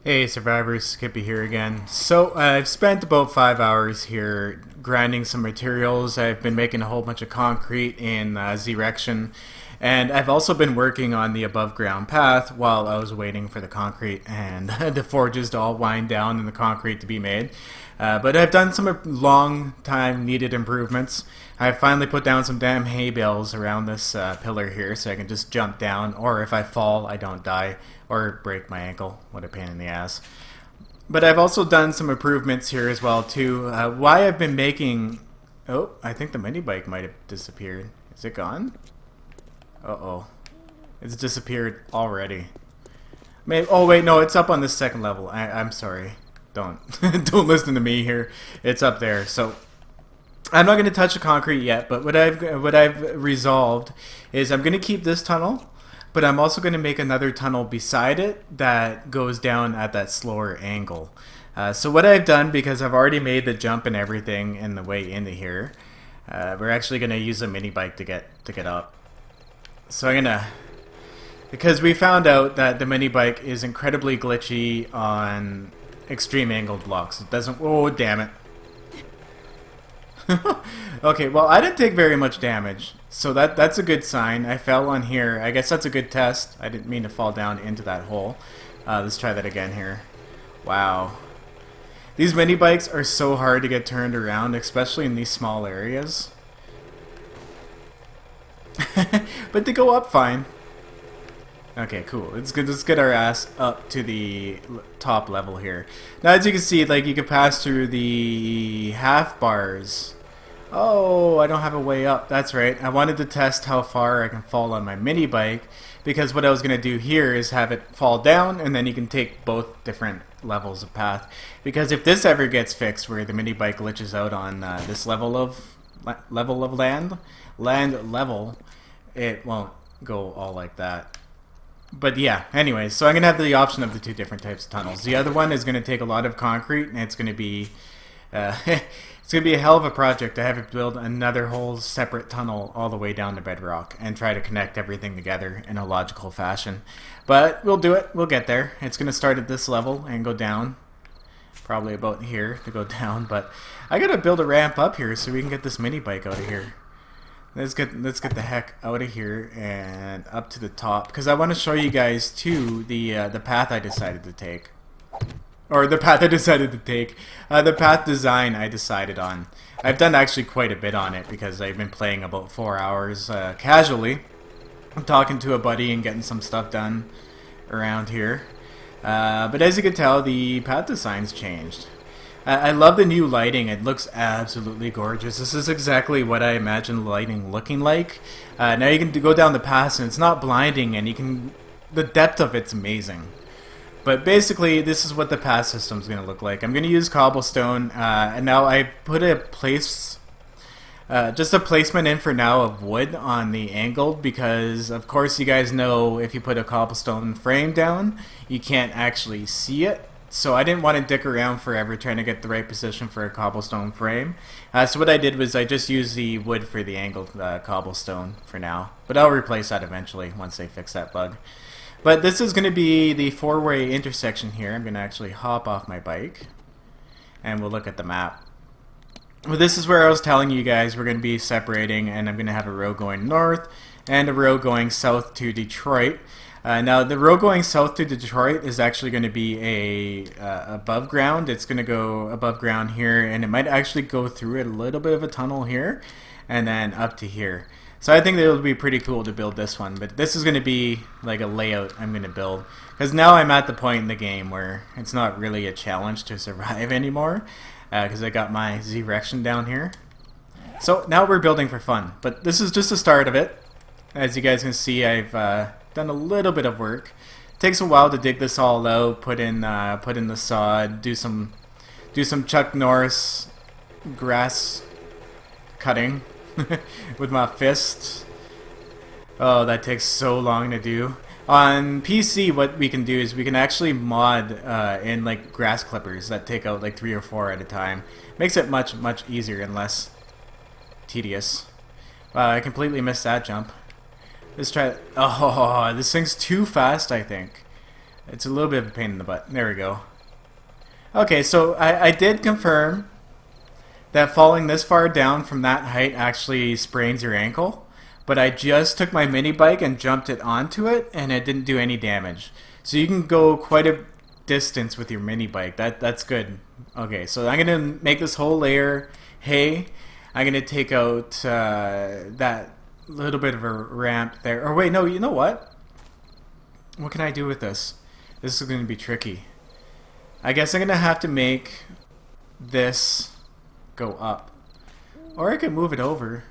Hey survivors, Skippy here again. So I've spent about 5 hours here grinding some materials. I've been making a whole bunch of concrete in Z-Rection, and I've also been working on the above ground path while I was waiting for the concrete and the forges to all wind down and the concrete to be made. But I've done some long time needed improvements. I finally put down some damn hay bales around this pillar here so I can just jump down, or if I fall I don't die or break my ankle. What a pain in the ass. But I've also done some improvements here as well too. Why I've been making... Oh, I think the mini bike might have disappeared. Is it gone? Uh-oh. It's disappeared already. Maybe, oh wait, no, it's up on the second level. I'm sorry. Don't don't listen to me here. It's up there. So I'm not going to touch the concrete yet, but what I've resolved is I'm going to keep this tunnel, but I'm also going to make another tunnel beside it that goes down at that slower angle. So what I've done, because I've already made the jump and everything in the way into here, we're actually going to use a mini bike to get up. So I'm gonna, because we found out that the mini bike is incredibly glitchy on extreme angled blocks. It doesn't. Oh damn it. Okay, well I didn't take very much damage, so that's a good sign. I fell on here. I guess that's a good test. I didn't mean to fall down into that hole. Let's try that again here. Wow. These mini bikes are so hard to get turned around, especially in these small areas. But they go up fine. Okay, cool. It's good. Let's get our ass up to the top level here. Now, as you can see, like you can pass through the half bars. Oh, I don't have a way up. That's right. I wanted to test how far I can fall on my mini bike, because what I was going to do here is have it fall down, and then you can take both different levels of path. Because if this ever gets fixed, where the mini bike glitches out on this level of land level, it won't go all like that. But yeah, anyways, so I'm going to have the option of the two different types of tunnels. The other one is going to take a lot of concrete, and it's going to be it's going to be a hell of a project to have to build another whole separate tunnel all the way down to bedrock and try to connect everything together in a logical fashion. But we'll do it. We'll get there. It's going to start at this level and go down. Probably about here to go down, but I got to build a ramp up here so we can get this mini bike out of here. Let's get the heck out of here and up to the top, because I want to show you guys too the path I decided to take, or the path I decided to take, the path design I decided on. I've done actually quite a bit on it because I've been playing about 4 hours casually. I'm talking to a buddy and getting some stuff done around here. But as you can tell, the path design's changed. I love the new lighting. It looks absolutely gorgeous. This is exactly what I imagined lighting looking like. Now you can go down the pass and it's not blinding, and you can, the depth of it's amazing. But basically, this is what the pass system is going to look like. I'm going to use cobblestone, and now I put a just a placement in for now of wood on the angled, because of course you guys know if you put a cobblestone frame down, you can't actually see it. So I didn't want to dick around forever trying to get the right position for a cobblestone frame. So what I did was I just used the wood for the angled cobblestone for now. But I'll replace that eventually once they fix that bug. But this is going to be the four-way intersection here. I'm going to actually hop off my bike and we'll look at the map. Well, this is where I was telling you guys we're going to be separating, and I'm going to have a road going north and a road going south to Detroit. Now the road going south to Detroit is actually going to be above ground. It's going to go above ground here, and it might actually go through a little bit of a tunnel here and then up to here. So I think that it would be pretty cool to build this one, but this is going to be like a layout I'm going to build, because now I'm at the point in the game where it's not really a challenge to survive anymore, because I got my Z-Rection down here. So now we're building for fun, but this is just the start of it. As you guys can see, I've done a little bit of work. It takes a while to dig this all out, put in the sod, do some Chuck Norris grass cutting with my fists. Oh, that takes so long to do. On PC, what we can do is we can actually mod in like grass clippers that take out like 3 or 4 at a time. Makes it much easier and less tedious. I completely missed that jump. Let's try. Oh, this thing's too fast, I think. It's a little bit of a pain in the butt. There we go. Okay, so I did confirm that falling this far down from that height actually sprains your ankle. But I just took my mini bike and jumped it onto it, and it didn't do any damage. So you can go quite a distance with your mini bike. That's good. Okay, so I'm gonna make this whole layer hay. I'm gonna take out that little bit of a ramp there. Or wait, no, you know what? What can I do with this? This is gonna be tricky. I guess I'm gonna have to make this go up, or I could move it over.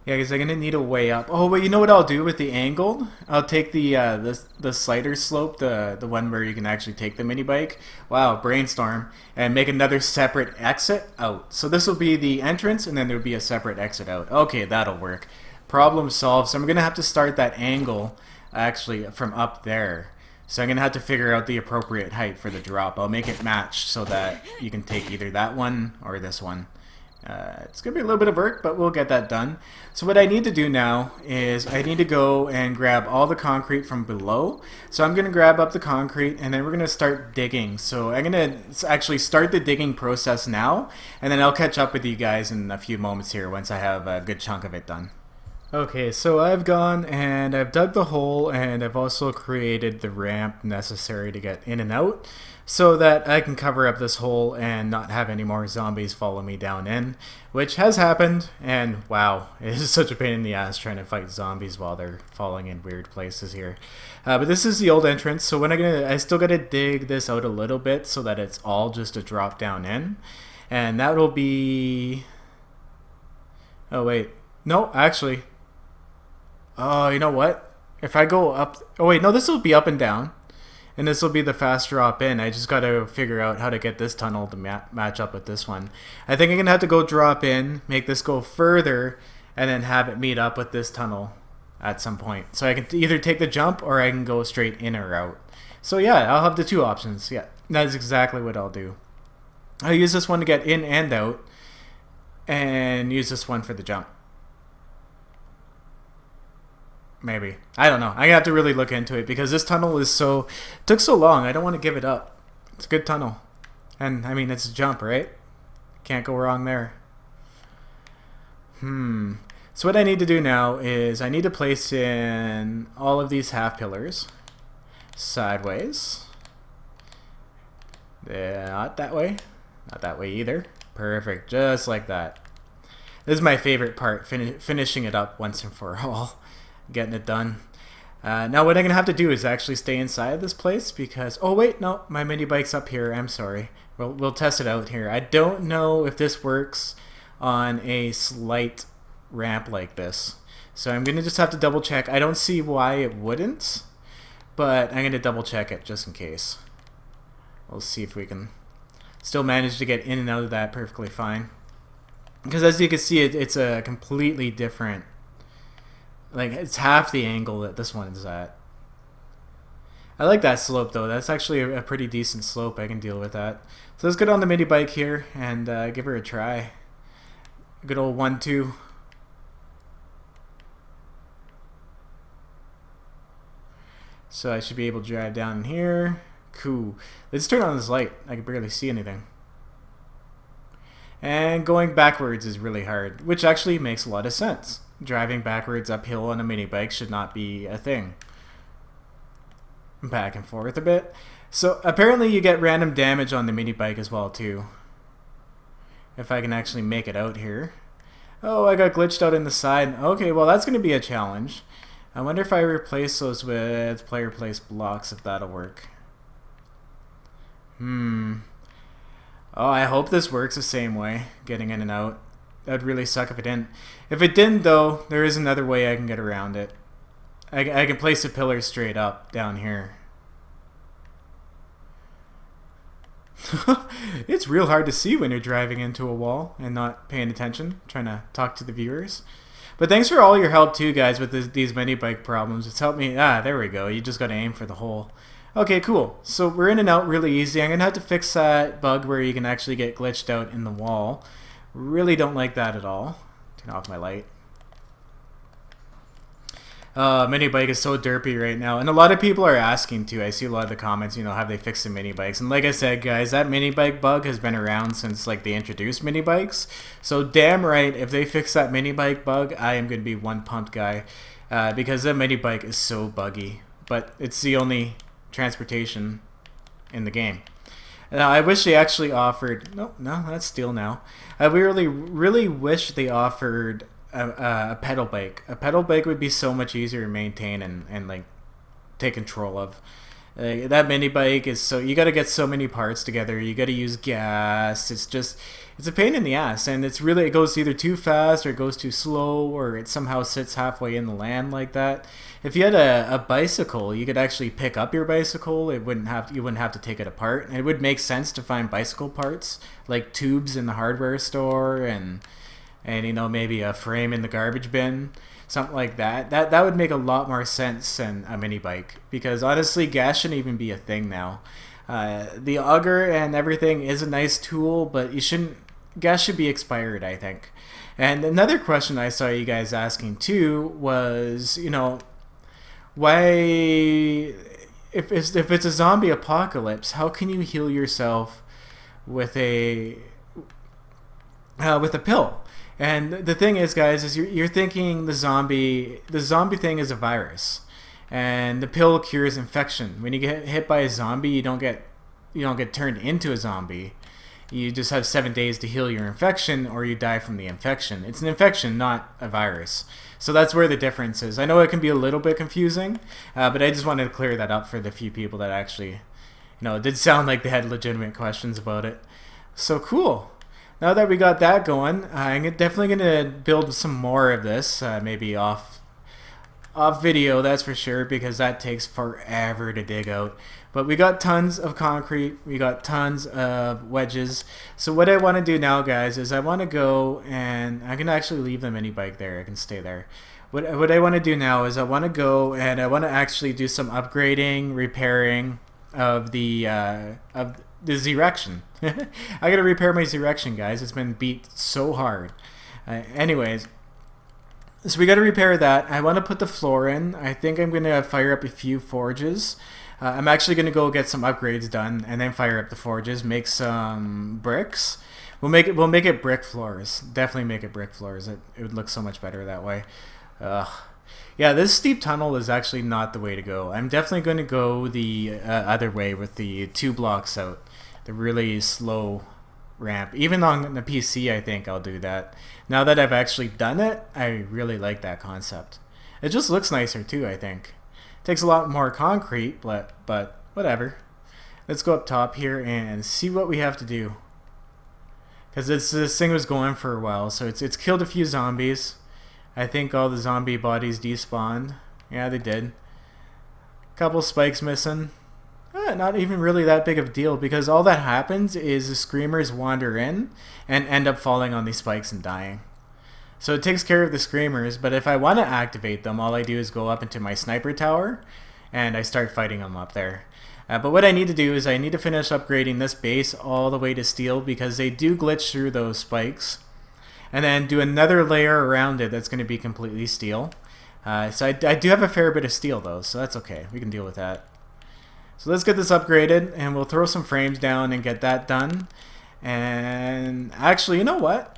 Yeah, because I'm gonna need a way up. Oh, but you know what I'll do with the angled? I'll take the slider slope, the one where you can actually take the mini bike. Wow, brainstorm, and make another separate exit out. So this will be the entrance, and then there'll be a separate exit out. Okay, that'll work. Problem solved. So I'm gonna have to start that angle actually from up there. So I'm gonna have to figure out the appropriate height for the drop. I'll make it match so that you can take either that one or this one. It's going to be a little bit of work, but we'll get that done. So what I need to do now is I need to go and grab all the concrete from below. So I'm going to grab up the concrete, and then we're going to start digging. So I'm going to actually start the digging process now, and then I'll catch up with you guys in a few moments here once I have a good chunk of it done. Okay, so I've gone and I've dug the hole, and I've also created the ramp necessary to get in and out so that I can cover up this hole and not have any more zombies follow me down in, which has happened, and wow, it is such a pain in the ass trying to fight zombies while they're falling in weird places here. But this is the old entrance, so I still gotta dig this out a little bit so that it's all just a drop down in, and that will be... Oh wait, no, actually... Oh, you know what? If I go up... Oh wait, no, this will be up and down. And this will be the fast drop in. I just got to figure out how to get this tunnel to match up with this one. I think I'm going to have to go drop in, make this go further, and then have it meet up with this tunnel at some point. So I can either take the jump or I can go straight in or out. So yeah, I'll have the two options. Yeah, that is exactly what I'll do. I'll use this one to get in and out, and use this one for the jump. Maybe. I don't know. I have to really look into it because this tunnel is took so long. I don't want to give it up. It's a good tunnel. And, I mean, it's a jump, right? Can't go wrong there. So what I need to do now is I need to place in all of these half pillars. Sideways. Not that way. Not that way either. Perfect. Just like that. This is my favorite part. Finishing it up once and for all. Getting it done. Now what I'm going to have to do is actually stay inside this place because... Oh wait, no, my mini bike's up here. I'm sorry. We'll test it out here. I don't know if this works on a slight ramp like this. So I'm going to just have to double check. I don't see why it wouldn't, but I'm going to double check it just in case. We'll see if we can still manage to get in and out of that perfectly fine. Because as you can see, it's a completely different... Like, it's half the angle that this one is at. I like that slope, though. That's actually a pretty decent slope. I can deal with that. So let's get on the mini bike here and give her a try. A good old 1-2. So I should be able to drive down here. Cool. Let's turn on this light. I can barely see anything. And going backwards is really hard, which actually makes a lot of sense. Driving backwards uphill on a mini bike should not be a thing. Back and forth a bit. So apparently you get random damage on the mini bike as well too. If I can actually make it out here. Oh, I got glitched out in the side. Okay, well that's going to be a challenge. I wonder if I replace those with player place blocks, if that'll work. Oh, I hope this works the same way, getting in and out. That'd really suck if it didn't. If it didn't, though, there is another way I can get around it. I can place a pillar straight up down here. It's real hard to see when you're driving into a wall and not paying attention, trying to talk to the viewers. But thanks for all your help, too, guys, with these mini bike problems. It's helped me. Ah, there we go. You just got to aim for the hole. Okay, cool. So we're in and out really easy. I'm going to have to fix that bug where you can actually get glitched out in the wall. Really don't like that at all. Turn off my light. Mini bike is so derpy right now, and a lot of people are asking too. I see a lot of the comments, you know, have they fixed the mini bikes? And like I said, guys, that mini bike bug has been around since like they introduced mini bikes. So damn right, if they fix that mini bike bug, I am gonna be one pumped guy, because that mini bike is so buggy. But it's the only transportation in the game. Now, I wish they actually offered. No, that's steel now. I really wish they offered a pedal bike. A pedal bike would be so much easier to maintain and like take control of. That mini bike is so, you got to get so many parts together. You got to use gas. It's a pain in the ass, and it goes either too fast or it goes too slow, or it somehow sits halfway in the land like that. If you had a bicycle, you could actually pick up your bicycle. You wouldn't have to take it apart. And it would make sense to find bicycle parts like tubes in the hardware store and you know, maybe a frame in the garbage bin. Something like that. That would make a lot more sense than a mini bike, because honestly, gas shouldn't even be a thing now. The auger and everything is a nice tool, but gas should be expired, I think. And another question I saw you guys asking too was, you know, why, if it's a zombie apocalypse, how can you heal yourself with a pill? And the thing is, guys, is you're thinking the zombie thing is a virus, and the pill cures infection. When you get hit by a zombie, you don't get turned into a zombie. You just have 7 days to heal your infection, or you die from the infection. It's an infection, not a virus. So that's where the difference is. I know it can be a little bit confusing, but I just wanted to clear that up for the few people that actually, you know, it did sound like they had legitimate questions about it. So cool. Now that we got that going, I'm definitely going to build some more of this, maybe off video, that's for sure, because that takes forever to dig out. But we got tons of concrete, we got tons of wedges. So what I want to do now, guys, is I want to go, and I can actually leave the mini bike there, I can stay there. What I want to do now is I want to go and I want to actually do some upgrading, repairing of the Z-Rection. I gotta repair my Z-Rection, guys. It's been beat so hard. Anyways, so we gotta repair that. I want to put the floor in. I think I'm gonna fire up a few forges. I'm actually gonna go get some upgrades done and then fire up the forges, make some bricks. We'll make it brick floors. Definitely make it brick floors. It would look so much better that way. Yeah, this steep tunnel is actually not the way to go. I'm definitely going to go the other way with the 2 blocks out. The really slow ramp. Even on the PC, I think I'll do that. Now that I've actually done it, I really like that concept. It just looks nicer too, I think. Takes a lot more concrete, but whatever. Let's go up top here and see what we have to do. Because this thing was going for a while, so it's killed a few zombies. I think all the zombie bodies despawned. Yeah, they did. Couple spikes missing. Not even really that big of a deal, because all that happens is the screamers wander in and end up falling on these spikes and dying. So it takes care of the screamers, but if I want to activate them, all I do is go up into my sniper tower and I start fighting them up there. But what I need to do is I need to finish upgrading this base all the way to steel, because they do glitch through those spikes. And then do another layer around it that's going to be completely steel. So I do have a fair bit of steel though, so that's okay. We can deal with that. So let's get this upgraded, and we'll throw some frames down and get that done. And actually, you know what?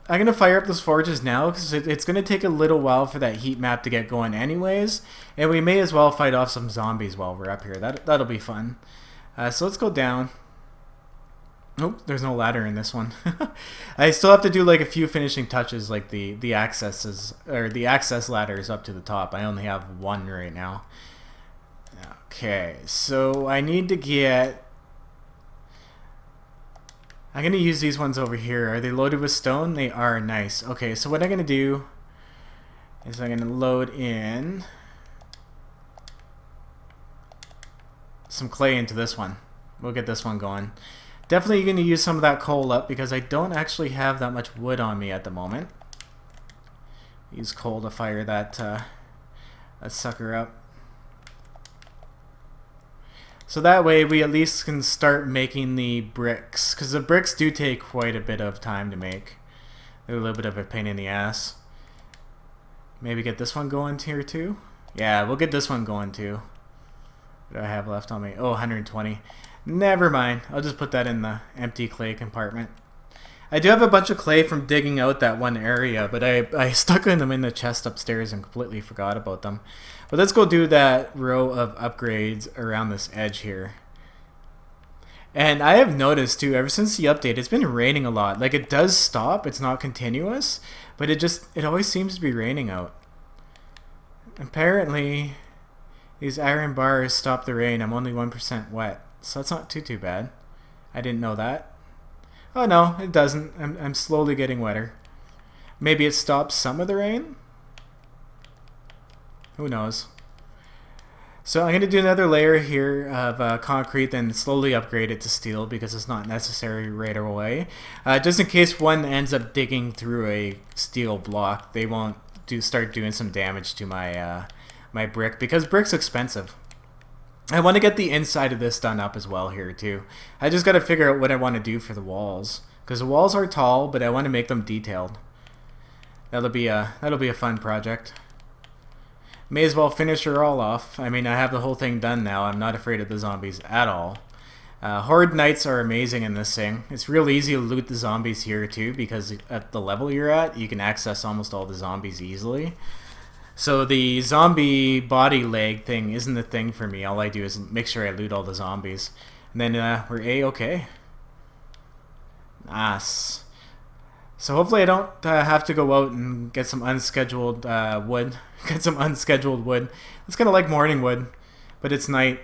I'm going to fire up those forges now, because it's going to take a little while for that heat map to get going anyways. And we may as well fight off some zombies while we're up here. That'll be fun. So let's go down. Nope, there's no ladder in this one. I still have to do like a few finishing touches, like the access ladders up to the top. I only have one right now. Okay, so I need to get... I'm going to use these ones over here. Are they loaded with stone? They are. Nice. Okay, so what I'm going to do is I'm going to load in some clay into this one. We'll get this one going. Definitely going to use some of that coal up, because I don't actually have that much wood on me at the moment. Use coal to fire that sucker up. So that way we at least can start making the bricks, because the bricks do take quite a bit of time to make. They're a little bit of a pain in the ass. Maybe get this one going here too. Yeah, we'll get this one going too. What do I have left on me? Oh, 120. Never mind. I'll just put that in the empty clay compartment. I do have a bunch of clay from digging out that one area, but I stuck them in the chest upstairs and completely forgot about them. But let's go do that row of upgrades around this edge here. And I have noticed too, ever since the update, it's been raining a lot. Like, it does stop, it's not continuous, but it always seems to be raining out. Apparently, these iron bars stop the rain. I'm only 1% wet, so that's not too bad. I didn't know that. Oh no, it doesn't. I'm slowly getting wetter. Maybe it stops some of the rain? Who knows? So I'm going to do another layer here of concrete, then slowly upgrade it to steel because it's not necessary right away. Just in case one ends up digging through a steel block, they won't start doing some damage to my my brick, because brick's expensive. I want to get the inside of this done up as well here too. I just got to figure out what I want to do for the walls, because the walls are tall, but I want to make them detailed. That'll be a fun project. May as well finish her all off. I mean, I have the whole thing done now. I'm not afraid of the zombies at all. Horde Knights are amazing in this thing. It's real easy to loot the zombies here too, because at the level you're at, you can access almost all the zombies easily. So the zombie body leg thing isn't the thing for me. All I do is make sure I loot all the zombies. And then we're A-okay. Nice. So hopefully I don't have to go out and get some unscheduled wood. Get some unscheduled wood. It's kind of like morning wood, but it's night.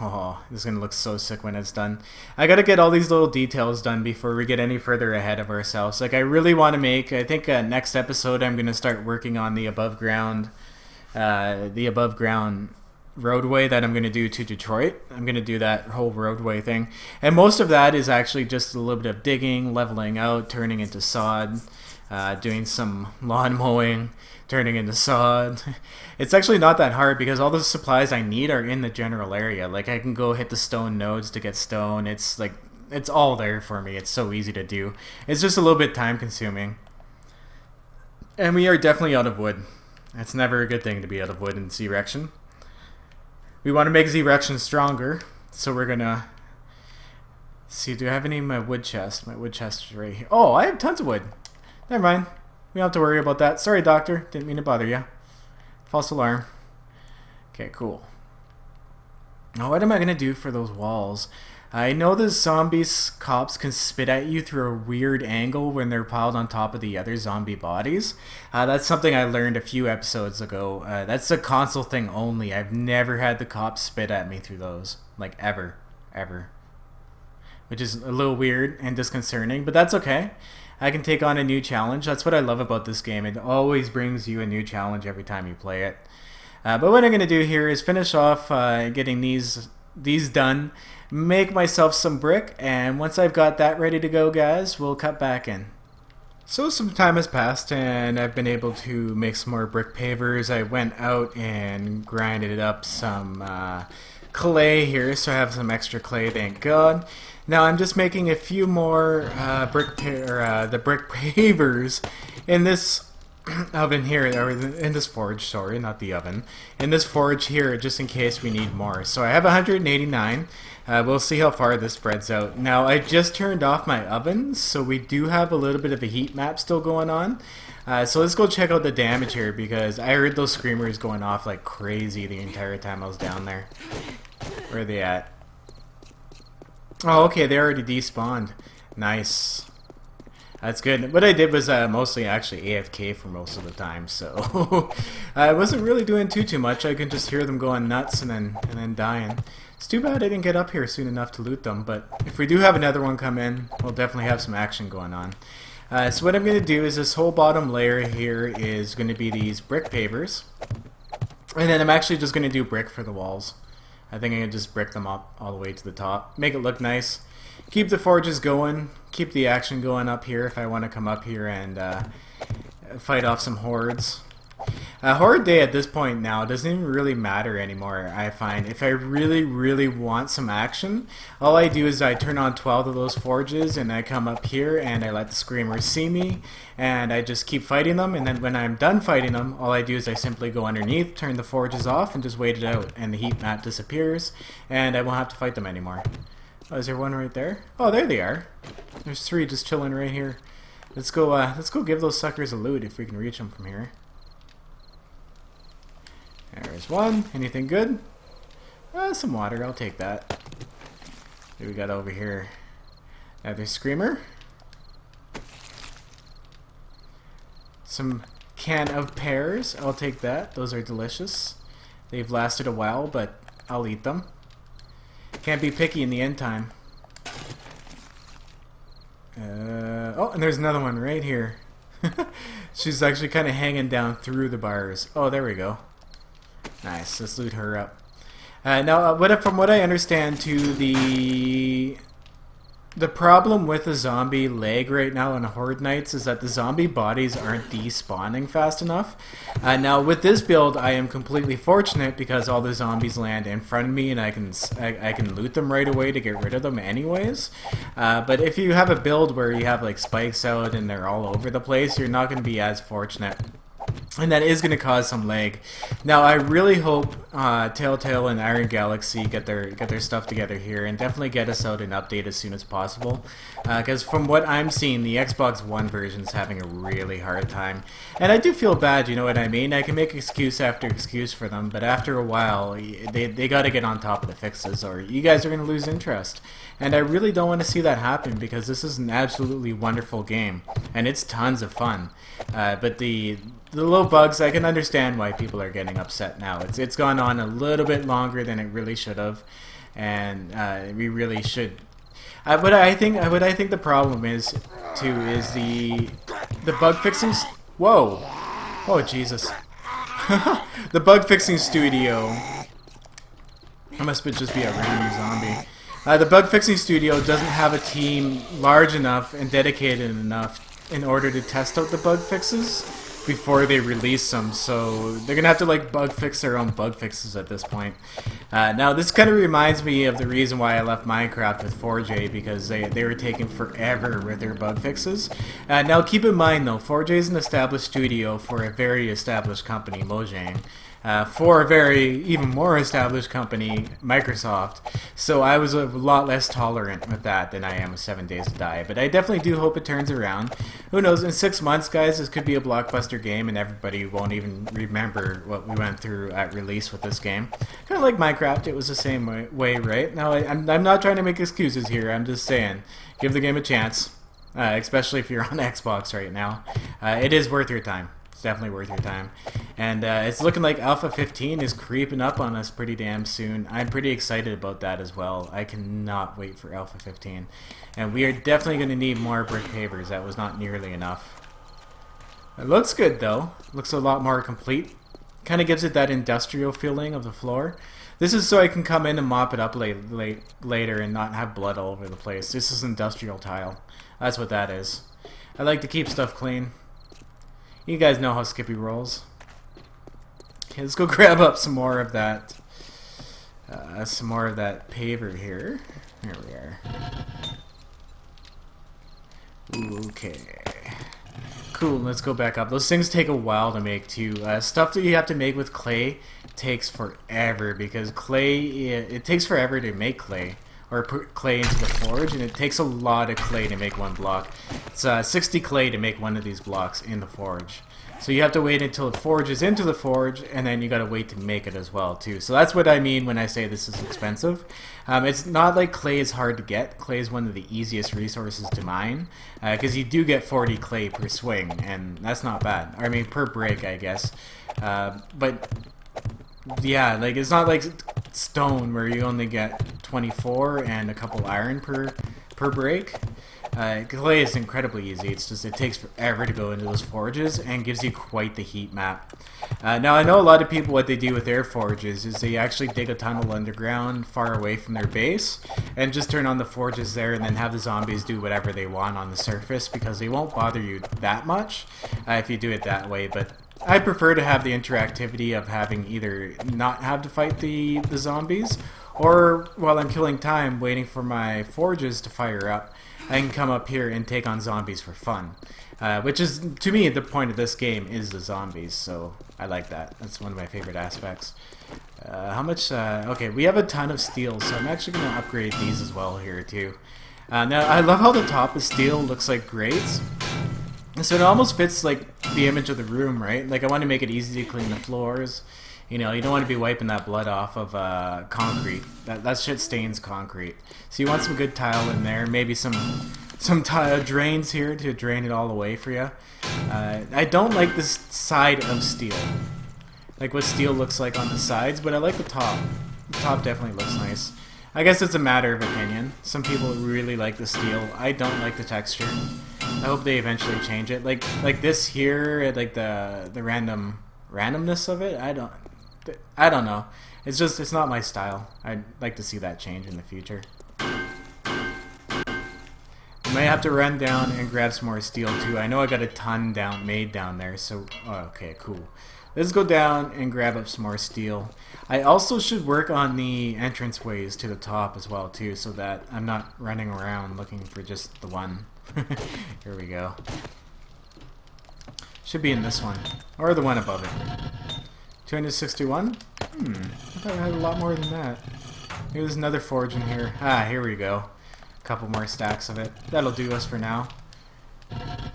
Oh, this is going to look so sick when it's done. I got to get all these little details done before we get any further ahead of ourselves. Like, I really want to make, I think next episode I'm going to start working on the above ground roadway that I'm going to do to Detroit. I'm going to do that whole roadway thing. And most of that is actually just a little bit of digging, leveling out, turning into sod, doing some lawn mowing, turning into sod. It's actually not that hard because all the supplies I need are in the general area. Like, I can go hit the stone nodes to get stone. It's like, it's all there for me. It's so easy to do. It's just a little bit time consuming. And we are definitely out of wood. It's never a good thing to be out of wood in Z-Rection. We want to make Z-Rection stronger, so we're gonna see, do I have any in my wood chest? My wood chest is right here. Oh, I have tons of wood. Never mind. We don't have to worry about that. Sorry, doctor. Didn't mean to bother you. False alarm. Okay, cool. Now, what am I going to do for those walls? I know the zombies cops can spit at you through a weird angle when they're piled on top of the other zombie bodies. That's something I learned a few episodes ago. That's a console thing only. I've never had the cops spit at me through those. Like, ever. Ever. Which is a little weird and disconcerting, but that's okay. I can take on a new challenge. That's what I love about this game. It always brings you a new challenge every time you play it. But what I'm going to do here is finish off getting these done, make myself some brick, and once I've got that ready to go, guys, we'll cut back in. So some time has passed and I've been able to make some more brick pavers. I went out and grinded up some clay here, so I have some extra clay, thank God. Now I'm just making a few more the brick pavers in this oven here, or in this forge, sorry, not the oven. In this forge here, just in case we need more. So I have 189. We'll see how far this spreads out. Now I just turned off my oven, so we do have a little bit of a heat map still going on. So let's go check out the damage here, because I heard those screamers going off like crazy the entire time I was down there. Where are they at? Oh, okay, they already despawned. Nice. That's good. What I did was mostly actually AFK for most of the time, so I wasn't really doing too much. I could just hear them going nuts and then dying. It's too bad I didn't get up here soon enough to loot them, but if we do have another one come in, we'll definitely have some action going on. So what I'm going to do is this whole bottom layer here is going to be these brick pavers, and then I'm actually just going to do brick for the walls. I think I'm going to just brick them up all the way to the top. Make it look nice. Keep the forges going. Keep the action going up here if I want to come up here and fight off some hordes. Horde Day at this point now doesn't even really matter anymore, I find. If I really, really want some action, all I do is I turn on 12 of those forges and I come up here and I let the screamers see me and I just keep fighting them, and then when I'm done fighting them, all I do is I simply go underneath, turn the forges off, and just wait it out, and the heat map disappears and I won't have to fight them anymore. Oh, is there one right there? Oh, there they are. There's 3 just chilling right here. Let's go give those suckers a loot if we can reach them from here. There's one. Anything good? Some water. I'll take that. What do we got over here? Another screamer. Some can of pears. I'll take that. Those are delicious. They've lasted a while, but I'll eat them. Can't be picky in the end time. Oh, and there's another one right here. She's actually kind of hanging down through the bars. Oh, there we go. Nice. Let's loot her up. Now, from what I understand, too, the problem with the zombie lag right now in Horde Nights is that the zombie bodies aren't despawning fast enough. Now, with this build, I am completely fortunate because all the zombies land in front of me and I can loot them right away to get rid of them anyways. But if you have a build where you have like spikes out and they're all over the place, you're not going to be as fortunate. And that is going to cause some lag. Now, I really hope Telltale and Iron Galaxy get their stuff together here and definitely get us out an update as soon as possible. Because from what I'm seeing, the Xbox One version is having a really hard time. And I do feel bad, you know what I mean? I can make excuse after excuse for them, but after a while, they got to get on top of the fixes or you guys are going to lose interest. And I really don't want to see that happen because this is an absolutely wonderful game. And it's tons of fun. But the little bugs, I can understand why people are getting upset now. It's gone on a little bit longer than it really should have, and we really should. What I think the problem is too is the bug fixing. Whoa! Oh Jesus! The bug fixing studio. I must just be a random zombie. The bug fixing studio doesn't have a team large enough and dedicated enough in order to test out the bug fixes before they release them, so they're gonna have to like bug fix their own bug fixes at this point. Now this kind of reminds me of the reason why I left Minecraft with 4J, because they were taking forever with their bug fixes. Now keep in mind though, 4J is an established studio for a very established company, Mojang. For a very even more established company, Microsoft. So I was a lot less tolerant with that than I am with 7 Days to Die. But I definitely do hope it turns around. Who knows, in 6 months, guys, this could be a blockbuster game and everybody won't even remember what we went through at release with this game. Kind of like Minecraft, it was the same way, right? Now, I'm not trying to make excuses here, I'm just saying, give the game a chance. Especially if you're on Xbox right now. It is worth your time. It's definitely worth your time. And it's looking like Alpha 15 is creeping up on us pretty damn soon. I'm pretty excited about that as well. I cannot wait for Alpha 15. And we are definitely going to need more brick pavers. That was not nearly enough. It looks good though. Looks a lot more complete. Kind of gives it that industrial feeling of the floor. This is so I can come in and mop it up later and not have blood all over the place. This is industrial tile. That's what that is. I like to keep stuff clean. You guys know how Skippy rolls. Okay, let's go grab up some more of that. Paver here. Here we are. Okay. Cool. Let's go back up. Those things take a while to make too. Stuff that you have to make with clay takes forever because clay. It takes forever to make clay. Or put clay into the forge, and it takes a lot of clay to make one block. It's 60 clay to make one of these blocks in the forge. So you have to wait until it forges into the forge, and then you gotta wait to make it as well too. So that's what I mean when I say this is expensive. It's not like clay is hard to get. Clay is one of the easiest resources to mine, because you do get 40 clay per swing, and that's not bad. I mean, per break, I guess. But yeah, like it's not like stone where you only get 24 and a couple iron per break. Clay is incredibly easy. It's just it takes forever to go into those forges and gives you quite the heat map. Now I know a lot of people, what they do with their forges is they actually dig a tunnel underground far away from their base and just turn on the forges there and then have the zombies do whatever they want on the surface because they won't bother you that much if you do it that way. But I prefer to have the interactivity of having either not have to fight the zombies, or while I'm killing time waiting for my forges to fire up, I can come up here and take on zombies for fun. Which is, to me, the point of this game is the zombies, so I like that. That's one of my favorite aspects. How much? Okay, we have a ton of steel, so I'm actually going to upgrade these as well here too. Now, I love how the top of steel looks like grates. So it almost fits like the image of the room, right? Like I want to make it easy to clean the floors. You know, you don't want to be wiping that blood off of concrete. That shit stains concrete. So you want some good tile in there. Maybe some tile drains here to drain it all away for you. I don't like this side of steel. Like what steel looks like on the sides, but I like the top. The top definitely looks nice. I guess it's a matter of opinion. Some people really like the steel. I don't like the texture. I hope they eventually change it. Like this here, like the randomness of it. I don't know. It's not my style. I'd like to see that change in the future. I might have to run down and grab some more steel too. I know I got a ton made down there. So okay, cool. Let's go down and grab up some more steel. I also should work on the entrance ways to the top as well too, so that I'm not running around looking for just the one. Here we go. Should be in this one, or the one above it. 261? I thought I had a lot more than that. Maybe there's another forge in here. Ah, here we go. A couple more stacks of it. That'll do us for now.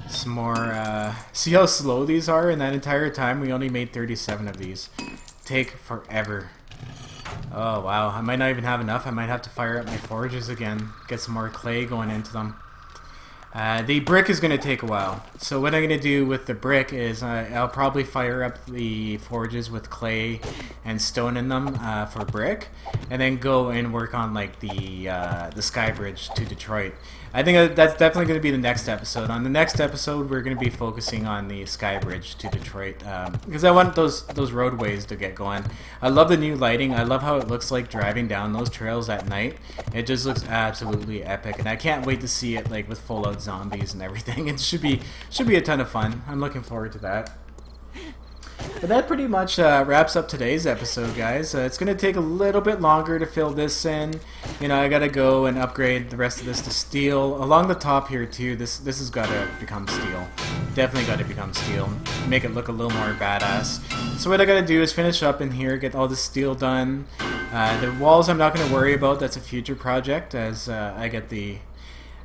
Some more, see how slow these are? In that entire time, we only made 37 of these. Take forever. Oh, wow. I might not even have enough. I might have to fire up my forges again. Get some more clay going into them. The brick is going to take a while. So what I'm going to do with the brick is I'll probably fire up the forges with clay and stone in them for brick, and then go and work on like the sky bridge to Detroit. I think that's definitely going to be the next episode. On the next episode, we're going to be focusing on the sky bridge to Detroit because I want those roadways to get going. I love the new lighting. I love how it looks like driving down those trails at night. It just looks absolutely epic, and I can't wait to see it like with full out zombies and everything. It should be a ton of fun. I'm looking forward to that. But that pretty much wraps up today's episode, guys. It's going to take a little bit longer to fill this in. You know, I got to go and upgrade the rest of this to steel. Along the top here, too, this has got to become steel. Definitely got to become steel. Make it look a little more badass. So what I got to do is finish up in here, get all the steel done. The walls I'm not going to worry about. That's a future project as I get the...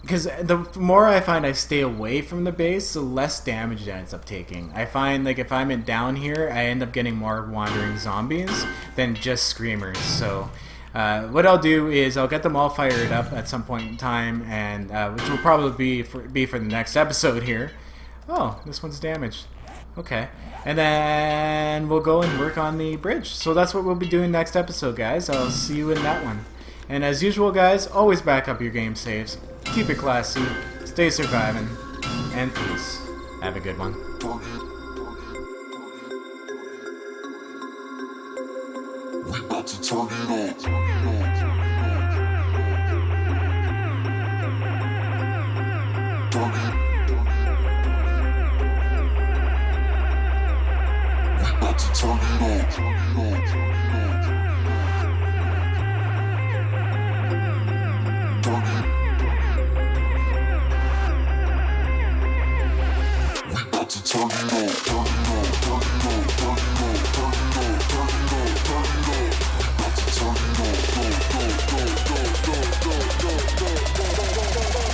Because the more I find I stay away from the base, the less damage it ends up taking. I find like if I'm down here, I end up getting more wandering zombies than just screamers. So what I'll do is I'll get them all fired up at some point in time, and which will probably be for the next episode here. Oh, this one's damaged. Okay. And then we'll go and work on the bridge. So that's what we'll be doing next episode, guys. I'll see you in that one. And as usual, guys, always back up your game saves. Keep it classy, stay surviving, and peace. Have a good one. We about to turn it up. We about to turn it up. Turn it on.